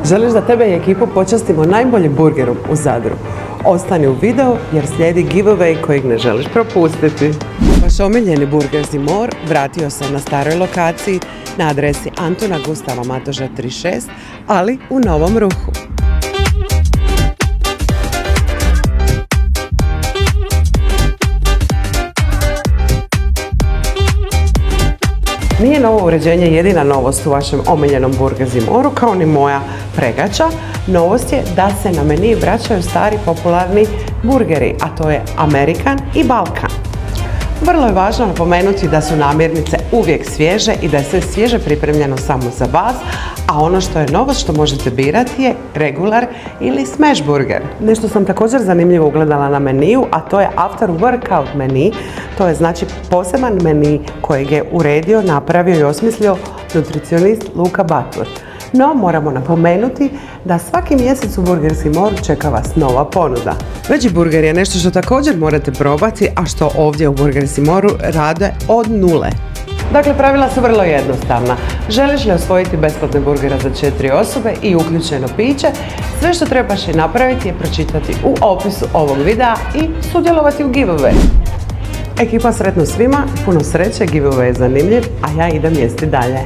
Želiš da tebe i ekipu počastimo najboljim burgerom u Zadru? Ostani u video jer slijedi giveaway kojeg ne želiš propustiti. Vaš omiljeni burger Zimor vratio se na staroj lokaciji na adresi Antuna Gustava Matoža 36, ali u novom ruhu. Nije novo uređenje jedina novost u vašem omiljenom Burger Zimoru, kao ni moja pregača. Novost je da se na meni vraćaju stari popularni burgeri, a to je Amerikan i Balkan. Vrlo je važno napomenuti da su namirnice uvijek svježe i da je sve svježe pripremljeno samo za vas, a ono što je novost što možete birati je regular ili smash burger. Nešto sam također zanimljivo ugledala na meniju, a to je after workout meni. To je znači poseban meni kojeg je uredio, napravio i osmislio nutricionist Luka Butler. No, moramo napomenuti da svaki mjesec u Burger Zimoru čeka vas nova ponuda. Veggie burger je nešto što također morate probati, a što ovdje u Burger Zimoru rade od nule. Dakle, pravila su vrlo jednostavna. Želiš li osvojiti besplatne burgera za 4 osobe i uključeno piće, sve što trebaš i napraviti je pročitati u opisu ovog videa i sudjelovati u giveaway. Ekipa, sretno svima, puno sreće, giveaway je zanimljiv, a ja idem jesti dalje.